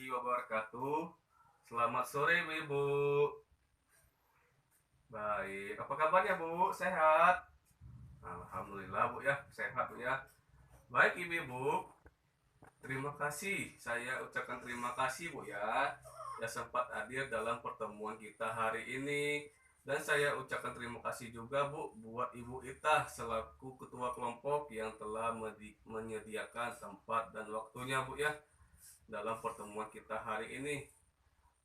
wabarakatuh. Selamat sore, Bu Ibu. Baik, apa kabarnya, Bu? Sehat? Alhamdulillah, Bu ya, sehat, Bu ya. Baik, Ibu. Terima kasih. Saya ucapkan terima kasih, Bu ya sempat hadir dalam pertemuan kita hari ini. Dan saya ucapkan terima kasih juga, Bu, buat Ibu Ita selaku ketua kelompok yang telah menyediakan tempat dan waktunya, Bu ya, dalam pertemuan kita hari ini.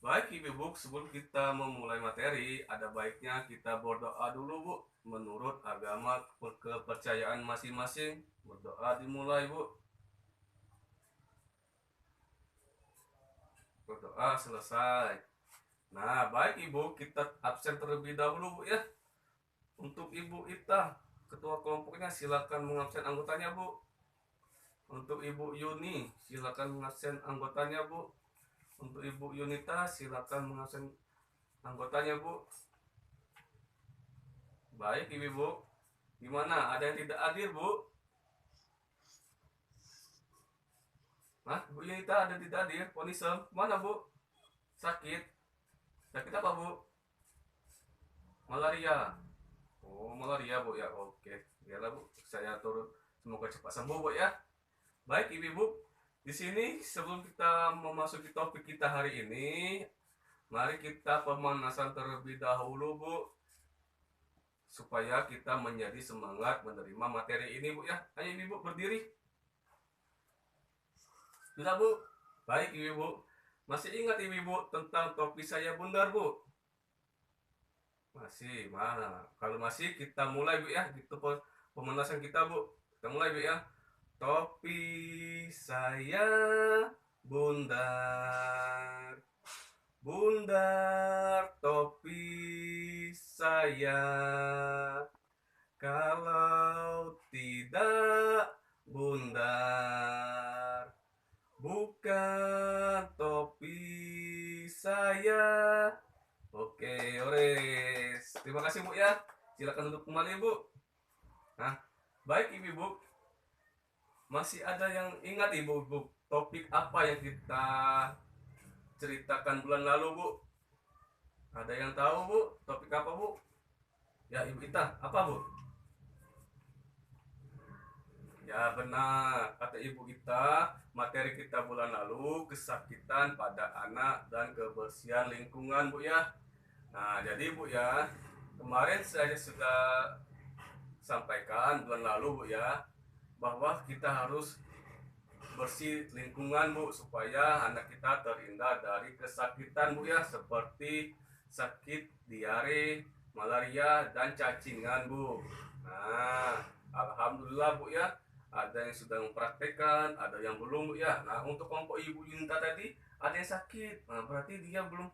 Baik Ibu, sebelum kita memulai materi, ada baiknya kita berdoa dulu, Bu. Menurut agama kepercayaan masing-masing, berdoa dimulai, Bu. Berdoa selesai. Nah, baik Ibu, kita absen terlebih dahulu, Bu ya. Untuk Ibu Ita, ketua kelompoknya, silakan mengabsen anggotanya, Bu. Untuk Ibu Yuni, silakan mengabsen anggotanya, Bu. Untuk Ibu Yunita, silakan mengabsen anggotanya, Bu. Baik Ibu, gimana? Ada yang tidak hadir, Bu? Hah? Bu Yunita ada tidak hadir? Ponisem, mana, Bu? Sakit? Sakit apa, Bu? Malaria. Oh, malaria, Bu ya. Oke. Biarlah, Bu. Saya turun. Semoga cepat sembuh, Bu ya. Baik, Ibu. Di sini sebelum kita memasuki topik kita hari ini, mari kita pemanasan terlebih dahulu, Bu. Supaya kita menjadi semangat menerima materi ini, Bu ya. Ayo Ibu berdiri. Sudah, Bu? Baik Ibu. Masih ingat Ibu tentang topi saya bundar, Bu? Masih, mana? Kalau masih kita mulai, Bu ya. Gitu pemanasan kita, Bu. Kita mulai, Bu ya. Topi saya bundar, bundar topi saya. Kalau tidak bundar, bukan topi saya. Oke, ores. Terima kasih, Bu ya. Silakan duduk kembali, Bu. Nah, baik Ibu. Masih ada yang ingat Ibu, topik apa yang kita ceritakan bulan lalu, Bu? Ada yang tahu, Bu? Topik apa, Bu? Ya, Ibu Ita, apa, Bu? Ya, benar. Kata Ibu Ita, materi kita bulan lalu, kesakitan pada anak dan kebersihan lingkungan, Bu ya. Nah, jadi Bu ya, kemarin saya sudah sampaikan bulan lalu, Bu ya, bahwa kita harus bersih lingkungan, Bu, supaya anak kita terhindar dari kesakitan, Bu ya, seperti sakit diare, malaria, dan cacingan, Bu. Nah, alhamdulillah, Bu ya, ada yang sudah mempraktekkan, ada yang belum, Bu ya. Nah, untuk kelompok Ibu Yunta tadi ada yang sakit. Nah, berarti dia belum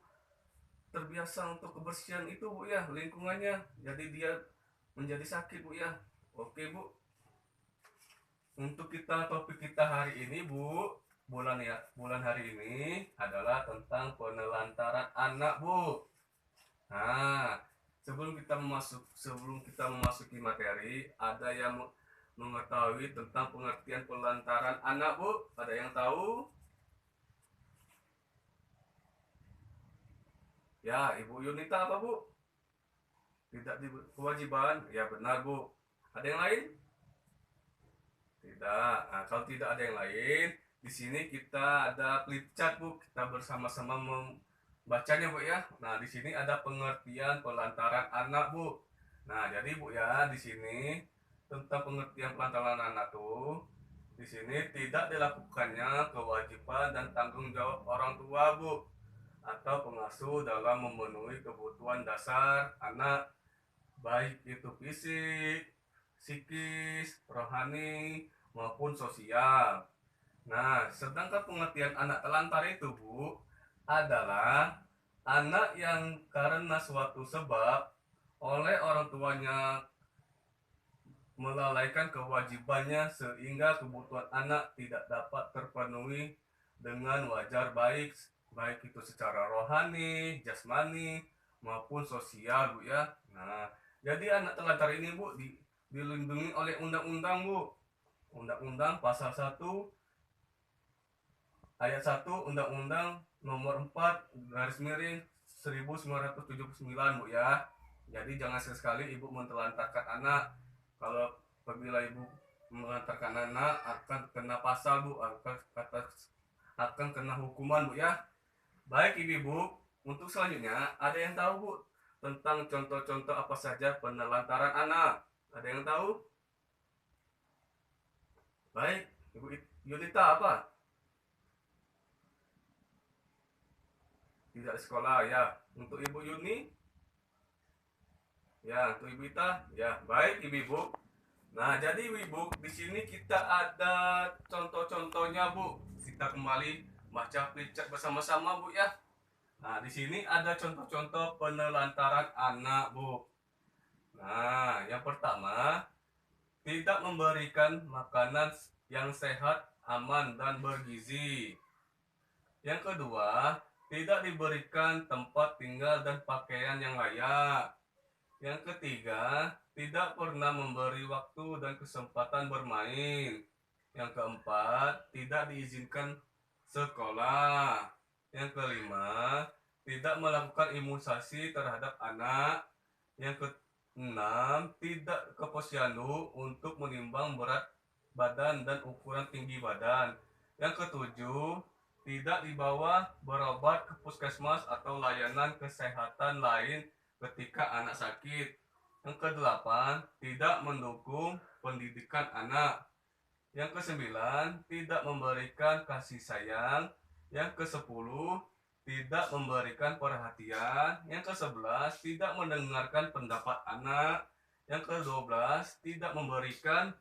terbiasa untuk kebersihan itu, Bu ya, lingkungannya. Jadi dia menjadi sakit, Bu ya. Oke, Bu. Untuk topik kita hari ini, Bu, bulan hari ini adalah tentang penelantaran anak, Bu. Nah, sebelum kita memasuki materi, ada yang mengetahui tentang pengertian penelantaran anak, Bu? Ada yang tahu? Ya, Ibu Yunita apa, Bu? Tidak di kewajiban? Ya benar, Bu. Ada yang lain? Tidak. Nah, kalau tidak ada yang lain, di sini kita ada flip chart, Bu. Kita bersama-sama membacanya, Bu ya. Nah, di sini ada pengertian pelantaran anak, Bu. Nah, jadi Bu ya, di sini tentang pengertian pelantaran anak tuh, di sini tidak dilakukannya kewajiban dan tanggung jawab orang tua, Bu, atau pengasuh dalam memenuhi kebutuhan dasar anak, baik itu fisik, psikis, rohani, maupun sosial. Nah, sedangkan pengertian anak telantar itu, Bu, adalah anak yang karena suatu sebab oleh orang tuanya melalaikan kewajibannya sehingga kebutuhan anak tidak dapat terpenuhi dengan wajar, baik itu secara rohani, jasmani, maupun sosial, Bu ya. Nah, jadi anak telantar ini, Bu, dilindungi oleh undang-undang, Bu. Undang-undang pasal 1 ayat 1 Undang-Undang Nomor 4 garis miring 1979 Bu ya. Jadi jangan sekali ibu mentelantarkan anak. Kalau apabila ibu melantarkan anak akan kena pasal Bu, akan kena hukuman Bu ya. Baik ibu-ibu, untuk selanjutnya ada yang tahu Bu tentang contoh-contoh apa saja penelantaran anak? Ada yang tahu? Baik, Ibu Yunita apa? Tidak sekolah ya. Untuk Ibu Yuni? Ya, untuk Ibu Ita? Ya, baik ibu-ibu. Nah, jadi ibu-ibu, di sini kita ada contoh-contohnya Bu. Kita kembali baca plicak bersama-sama Bu ya. Nah, di sini ada contoh-contoh penelantaran anak Bu. Nah, yang pertama, tidak memberikan makanan yang sehat, aman, dan bergizi. Yang kedua, tidak diberikan tempat tinggal dan pakaian yang layak. Yang ketiga, tidak pernah memberi waktu dan kesempatan bermain. Yang keempat, tidak diizinkan sekolah. Yang kelima, tidak melakukan imunisasi terhadap anak. Yang keenam, tidak ke posyandu untuk menimbang berat badan dan ukuran tinggi badan. Yang ketujuh, tidak dibawa berobat ke puskesmas atau layanan kesehatan lain ketika anak sakit. Yang kedelapan, tidak mendukung pendidikan anak. Yang kesembilan, tidak memberikan kasih sayang. Yang kesepuluh, tidak memberikan perhatian. Yang kesebelas, tidak mendengarkan pendapat anak. Yang kedua belas, tidak memberikan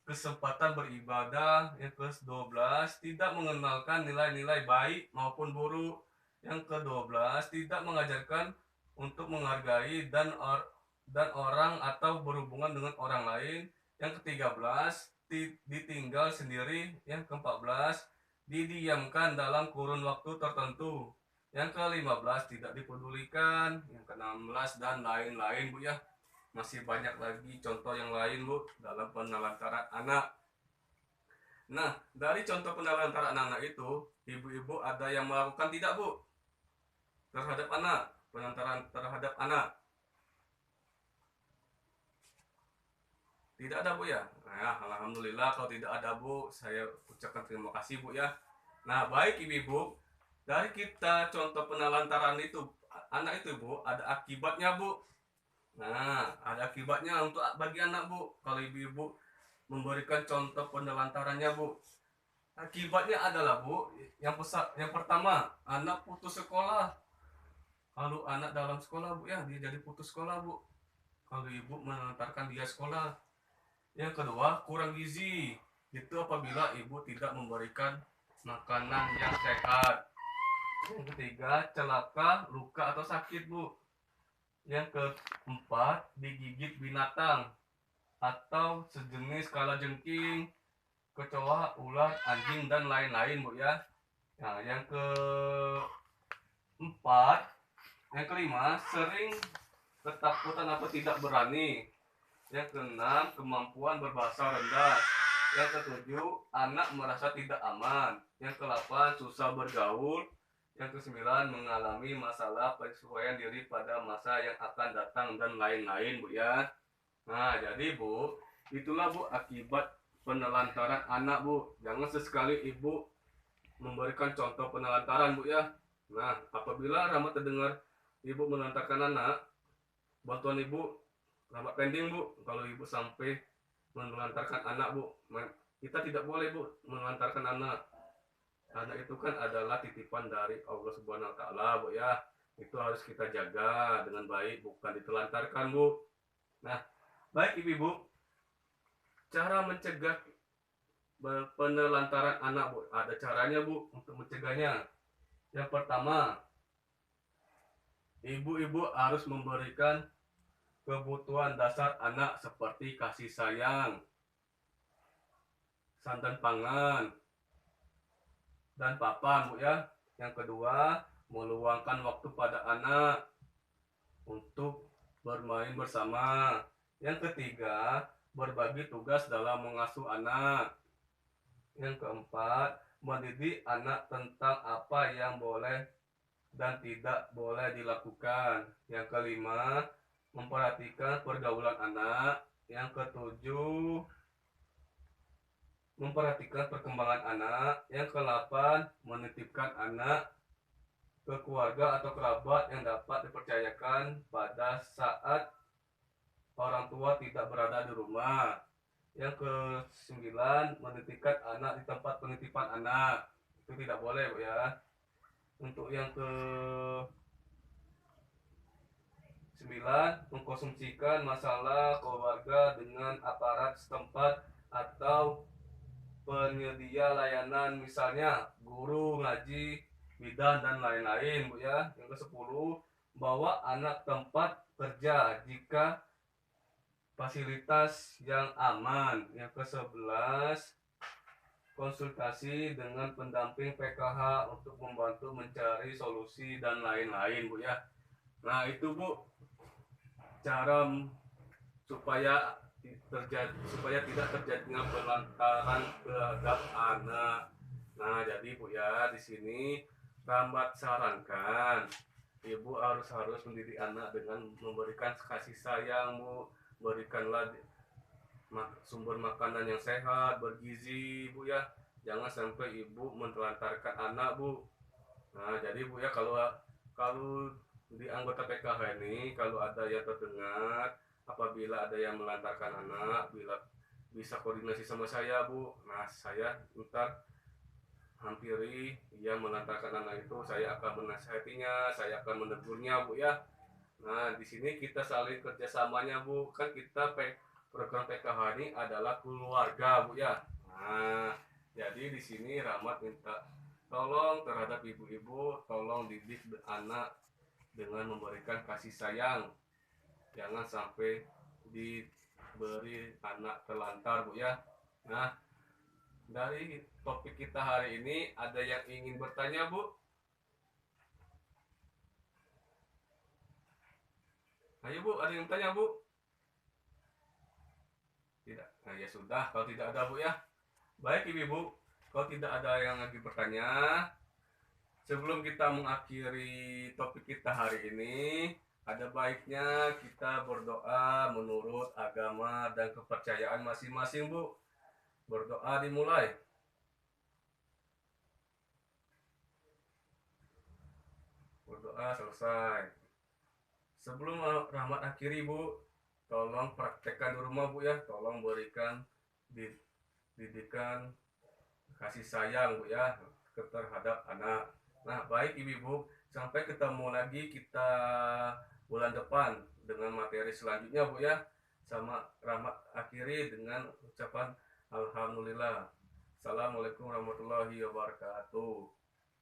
kesempatan beribadah. Yang ke-12, tidak mengenalkan nilai-nilai baik maupun buruk. Yang ke-12, tidak mengajarkan untuk menghargai dan orang atau berhubungan dengan orang lain. Yang ke-13, ditinggal sendiri. Yang ke-14, didiamkan dalam kurun waktu tertentu. Yang ke-15, tidak dipedulikan. Yang ke-16 dan lain-lain Bu ya. Masih banyak lagi contoh yang lain Bu dalam penelantaran anak. Nah, dari contoh penelantaran anak itu, ibu-ibu ada yang melakukan tidak Bu terhadap anak, penelantaran terhadap anak? Tidak ada Bu ya? Nah, alhamdulillah kalau tidak ada Bu, saya ucapkan terima kasih Bu ya. Nah, baik ibu-ibu, dari kita contoh penelantaran itu anak itu Bu, ada akibatnya Bu. Nah, ada akibatnya untuk bagi anak Bu. Kalau ibu-ibu memberikan contoh penelantarannya Bu. Akibatnya adalah Bu, yang pertama, anak putus sekolah. Kalau anak dalam sekolah Bu ya, dia jadi putus sekolah Bu. Kalau ibu menelantarkan dia sekolah. Yang kedua, kurang gizi. Itu apabila ibu tidak memberikan makanan yang sehat. Yang ketiga, celaka, luka atau sakit Bu. Yang keempat, digigit binatang atau sejenis kalajengking, kecoa, ular, anjing, dan lain-lain Bu ya. Nah, yang kelima, sering ketakutan atau tidak berani. Yang keenam, kemampuan berbahasa rendah. Yang ketujuh, anak merasa tidak aman. Yang kedelapan, susah bergaul. Yang kesembilan, mengalami masalah penyesuaian diri pada masa yang akan datang dan lain-lain Bu ya. Nah, jadi Bu, itulah Bu akibat penelantaran anak Bu. Jangan sesekali ibu memberikan contoh penelantaran Bu ya. Nah, apabila Rahmat terdengar ibu menelantarkan anak, bantuan ibu Rahmat pending Bu. Kalau ibu sampai menelantarkan anak Bu, kita tidak boleh Bu menelantarkan anak. Anak itu kan adalah titipan dari Allah Subhanahu wa taala Bu ya. Itu harus kita jaga dengan baik, bukan ditelantarkan Bu. Nah, baik ibu-ibu, cara mencegah penelantaran anak Bu, ada caranya Bu untuk mencegahnya. Yang pertama, ibu-ibu harus memberikan kebutuhan dasar anak seperti kasih sayang, santan pangan, dan papan Bu ya. Yang kedua, meluangkan waktu pada anak untuk bermain bersama. Yang ketiga, berbagi tugas dalam mengasuh anak. Yang keempat, mendidik anak tentang apa yang boleh dan tidak boleh dilakukan. Yang kelima, memperhatikan pergaulan anak. Yang ketujuh, memperhatikan perkembangan anak. Yang kedelapan, menitipkan anak ke keluarga atau kerabat yang dapat dipercayakan pada saat orang tua tidak berada di rumah. Yang kesembilan, menitipkan anak di tempat penitipan anak. Itu tidak boleh, Bu ya. Untuk yang ke 9, mengkonsumsikan masalah keluarga dengan aparat setempat atau penyedia layanan, misalnya guru, ngaji, bidan, dan lain-lain, Bu ya. Yang ke-10, bawa anak tempat kerja jika fasilitas yang aman. Yang ke-11, konsultasi dengan pendamping PKH untuk membantu mencari solusi dan lain-lain, Bu ya. Nah, itu Bu, cara supaya tidak terjadinya pelantaran terhadap anak. Nah, jadi Bu ya, di sini Rambat sarankan ibu harus mendidik anak dengan memberikan kasih sayang, Bu. Berikanlah sumber makanan yang sehat, bergizi, Bu ya. Jangan sampai ibu menelantarkan anak, Bu. Nah, jadi Bu ya, kalau di anggota PKH ini, kalau ada yang terdengar apabila ada yang melantarkan anak, bila bisa koordinasi sama saya, Bu. Nah, saya ntar hampiri yang melantarkan anak itu, saya akan menasihatinya, saya akan menegurnya, Bu ya. Nah, di sini kita saling kerjasamanya, Bu. Kan program PKH ini adalah keluarga, Bu ya. Nah, jadi di sini Rahmat minta tolong terhadap ibu-ibu, tolong didik anak dengan memberikan kasih sayang. Jangan sampai diberi anak terlantar, Bu ya. Nah, dari topik kita hari ini, ada yang ingin bertanya, Bu? Ayo, Bu, ada yang bertanya, Bu? Tidak. Nah, ya sudah, kalau tidak ada, Bu ya. Baik, Ibu, kalau tidak ada yang lagi bertanya, sebelum kita mengakhiri topik kita hari ini, ada baiknya kita berdoa menurut agama dan kepercayaan masing-masing, Bu. Berdoa dimulai. Berdoa selesai. Sebelum Rahmat akhiri, Bu, tolong praktekkan di rumah, Bu ya. Tolong berikan didikan kasih sayang, Bu ya, terhadap anak. Nah, baik Ibu, sampai ketemu lagi kita bulan depan dengan materi selanjutnya, Bu ya. Sama Rahmat akhiri dengan ucapan alhamdulillah. Assalamualaikum warahmatullahi wabarakatuh.